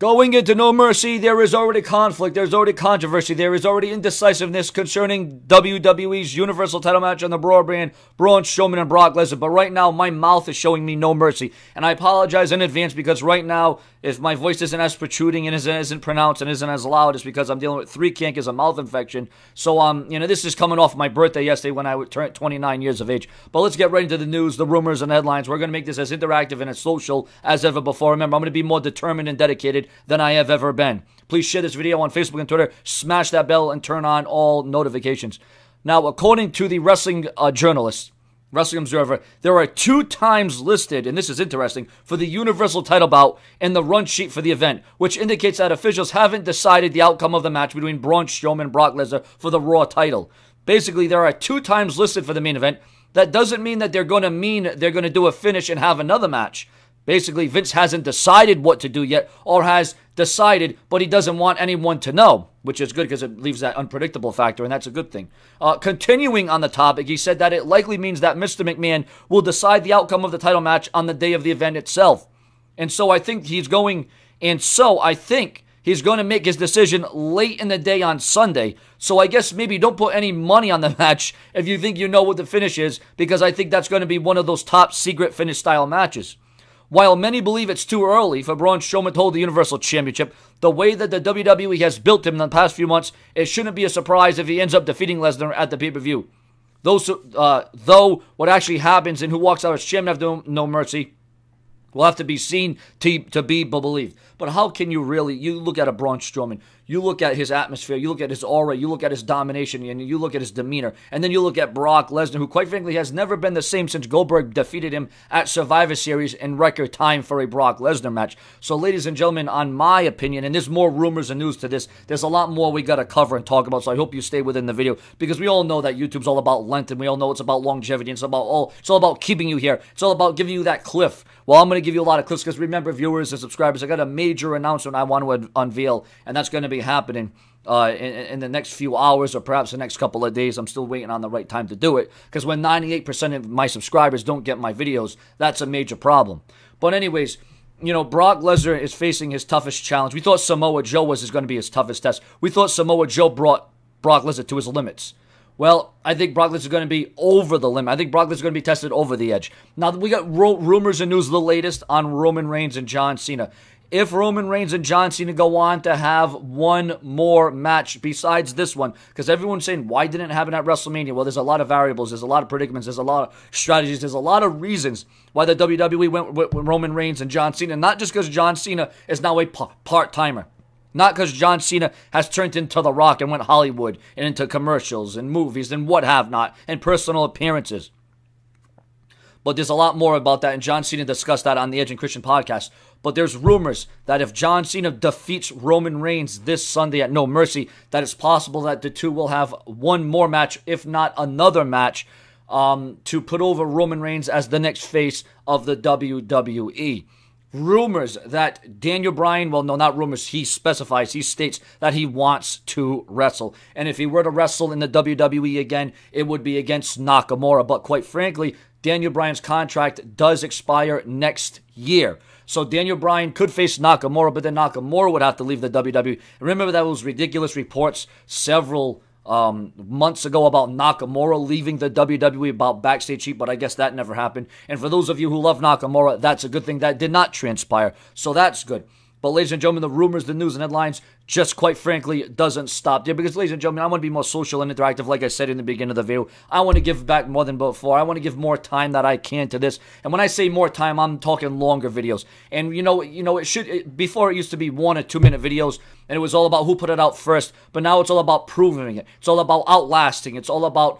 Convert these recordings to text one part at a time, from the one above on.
Going into No Mercy, there is already conflict, there's already controversy, there is already indecisiveness concerning WWE's Universal title match on the Raw brand, Braun Strowman and Brock Lesnar. But right now, my mouth is showing me no mercy. And I apologize in advance because right now, if my voice isn't as protruding and isn't pronounced and isn't as loud, it's because I'm dealing with 3 cankers, a mouth infection. So, this is coming off my birthday yesterday when I turned 29 years of age. But let's get right into the news, the rumors, and headlines. We're going to make this as interactive and as social as ever before. Remember, I'm going to be more determined and dedicated than I have ever been. Please share this video on Facebook and Twitter, smash that bell, and turn on all notifications. Now, according to the wrestling journalist, Wrestling Observer, there are 2 times listed, and this is interesting, for the Universal title bout in the run sheet for the event, which indicates that officials haven't decided the outcome of the match between Braun Strowman and Brock Lesnar for the Raw title. Basically, there are 2 times listed for the main event. That doesn't mean that they're going to do a finish and have another match. Basically, Vince hasn't decided what to do yet, or has decided, but he doesn't want anyone to know, which is good because it leaves that unpredictable factor, and that's a good thing. Continuing on the topic, he said that it likely means that Mr. McMahon will decide the outcome of the title match on the day of the event itself. And so I think he's going to make his decision late in the day on Sunday. So I guess maybe don't put any money on the match if you think you know what the finish is, because I think that's going to be one of those top secret finish style matches. While many believe it's too early for Braun Strowman to hold the Universal Championship, the way that the WWE has built him in the past few months, it shouldn't be a surprise if he ends up defeating Lesnar at the pay-per-view. Though what actually happens and who walks out as champion after No Mercy will have to be seen to be believed. But how can you really, you look at a Braun Strowman, you look at his atmosphere, you look at his aura, you look at his domination, and you look at his demeanor, and then you look at Brock Lesnar, who quite frankly has never been the same since Goldberg defeated him at Survivor Series in record time for a Brock Lesnar match. So ladies and gentlemen, on my opinion, and there's more rumors and news to this, there's a lot more we got to cover and talk about, so I hope you stay within the video, because we all know that YouTube's all about length, and we all know it's about longevity, and it's all about keeping you here. It's all about giving you that cliff. Well, I'm going to give you a lot of cliffs, because remember, viewers and subscribers, I got a major announcement I want to unveil, and that's going to be happening in the next few hours, or perhaps the next couple of days. I'm still waiting on the right time to do it, because when 98% of my subscribers don't get my videos, that's a major problem. But anyways, Brock Lesnar is facing his toughest challenge. We thought Samoa Joe was going to be his toughest test. We thought Samoa Joe brought Brock Lesnar to his limits. Well, I think Brock Lesnar is going to be over the limit. I think Brock Lesnar is going to be tested over the edge. Now, we got rumors and news, the latest on Roman Reigns and John Cena. If Roman Reigns and John Cena go on to have one more match besides this one, because everyone's saying, why didn't it happen at WrestleMania? Well, there's a lot of variables, there's a lot of predicaments, there's a lot of strategies, there's a lot of reasons why the WWE went with Roman Reigns and John Cena. Not just because John Cena is now a part-timer. Not because John Cena has turned into The Rock and went Hollywood and into commercials and movies and what have not, and personal appearances. But there's a lot more about that, and John Cena discussed that on the Edge and Christian podcast. But there's rumors that if John Cena defeats Roman Reigns this Sunday at No Mercy, that it's possible that the two will have one more match, if not another match, to put over Roman Reigns as the next face of the WWE. Rumors that Daniel Bryan, well, no, not rumors, he states that he wants to wrestle. And if he were to wrestle in the WWE again, it would be against Nakamura. But quite frankly, Daniel Bryan's contract does expire next year. So Daniel Bryan could face Nakamura, but then Nakamura would have to leave the WWE. Remember that was ridiculous reports several months ago about Nakamura leaving the WWE about backstage heat, but I guess that never happened. And for those of you who love Nakamura, that's a good thing. That did not transpire, so that's good. But ladies and gentlemen, the rumors, the news, and headlines just quite frankly doesn't stop there, because ladies and gentlemen, I want to be more social and interactive, like I said in the beginning of the video. I want to give back more than before. I want to give more time that I can to this. And when I say more time, I'm talking longer videos. And before it used to be 1 or 2 minute videos, and it was all about who put it out first, but now it's all about proving it. It's all about outlasting. It's all about,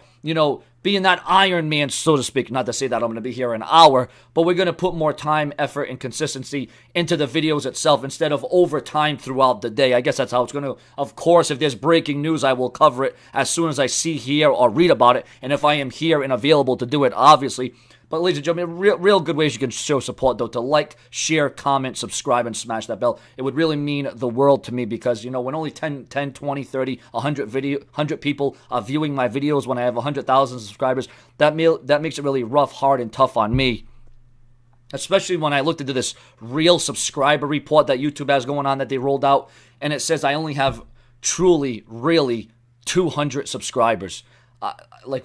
being that Iron Man, so to speak. Not to say that I'm going to be here an hour, but we're going to put more time, effort, and consistency into the videos itself instead of overtime throughout the day. I guess that's how it's going to. Of course, if there's breaking news, I will cover it as soon as I see, hear, or read about it. And if I am here and available to do it, obviously. But ladies and gentlemen, real good ways you can show support, though, to like, share, comment, subscribe, and smash that bell. It would really mean the world to me, because, when only 10, 20, 30, 100 people are viewing my videos when I have 100,000 subscribers, that makes it really rough, hard, and tough on me. Especially when I looked into this real subscriber report that YouTube has going on that they rolled out, and it says I only have truly, really 200 subscribers.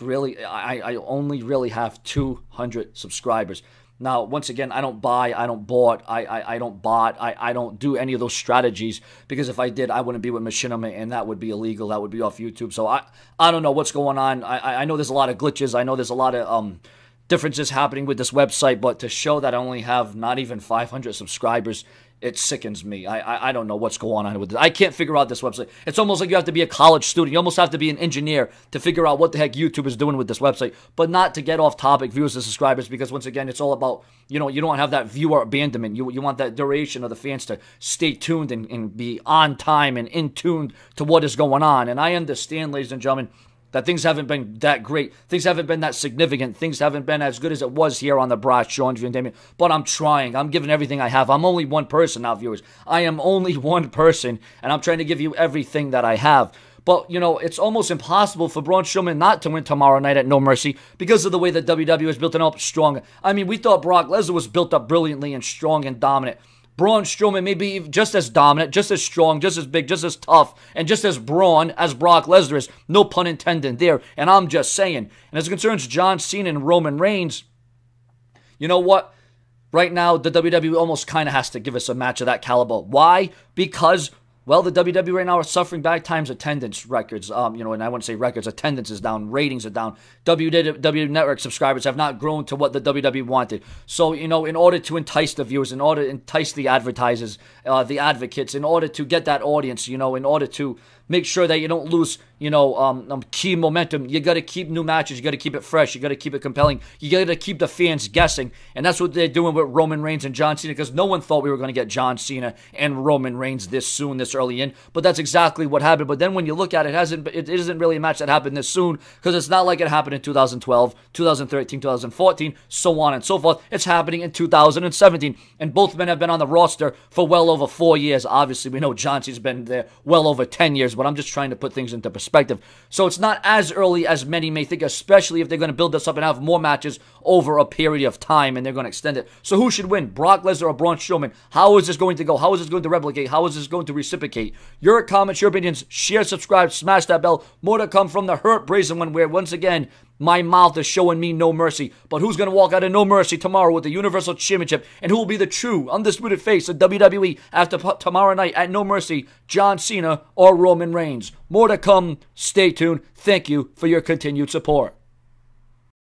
Really, I only really have 200 subscribers. Now, once again, I don't buy, I don't bought, I don't bot, I don't do any of those strategies, because if I did, I wouldn't be with Machinima, and that would be illegal. That would be off YouTube. So I don't know what's going on. I know there's a lot of glitches. I know there's a lot of differences happening with this website, but to show that I only have not even 500 subscribers, it sickens me. I don't know what's going on with this. I can't figure out this website. It's almost like you have to be a college student. You almost have to be an engineer to figure out what the heck YouTube is doing with this website. But not to get off topic, viewers and subscribers, because once again, it's all about, you don't have that viewer abandonment. You want that duration of the fans to stay tuned and be on time and in tune to what is going on. And I understand, ladies and gentlemen, that things haven't been that great. Things haven't been that significant. Things haven't been as good as it was here on the Braun Show and Entertainment. But I'm trying. I'm giving everything I have. I'm only one person now, viewers. I am only one person, and I'm trying to give you everything that I have. But, it's almost impossible for Braun Strowman not to win tomorrow night at No Mercy because of the way that WWE is built up strong. I mean, we thought Brock Lesnar was built up brilliantly and strong and dominant. Braun Strowman may be just as dominant, just as strong, just as big, just as tough, and just as brawn as Brock Lesnar is. No pun intended there. And I'm just saying. And as it concerns John Cena and Roman Reigns, you know what? Right now, the WWE almost kind of has to give us a match of that caliber. Why? Because, well, the WWE right now are suffering bad times attendance records. And I wouldn't say records. Attendance is down. Ratings are down. WWE Network subscribers have not grown to what the WWE wanted. So, in order to entice the viewers, in order to entice the advertisers, the advocates, in order to get that audience, in order to make sure that you don't lose, key momentum, you got to keep new matches. You got to keep it fresh. You got to keep it compelling. You got to keep the fans guessing. And that's what they're doing with Roman Reigns and John Cena, because no one thought we were going to get John Cena and Roman Reigns this soon, this early in. But that's exactly what happened. But then when you look at it, it isn't really a match that happened this soon, because it's not like it happened in 2012, 2013, 2014, so on and so forth. It's happening in 2017. And both men have been on the roster for well over 4 years. Obviously, we know John Cena's been there well over 10 years, but I'm just trying to put things into perspective. So it's not as early as many may think, especially if they're going to build this up and have more matches over a period of time, and they're going to extend it. So who should win, Brock Lesnar or Braun Strowman? How is this going to go? How is this going to replicate? How is this going to reciprocate? Your comments, your opinions, share, subscribe, smash that bell. More to come from the Hurt Brazen one, where once again, my mouth is showing me no mercy. But who's going to walk out of No Mercy tomorrow with the Universal Championship? And who will be the true, undisputed face of WWE after tomorrow night at No Mercy? John Cena or Roman Reigns? More to come. Stay tuned. Thank you for your continued support.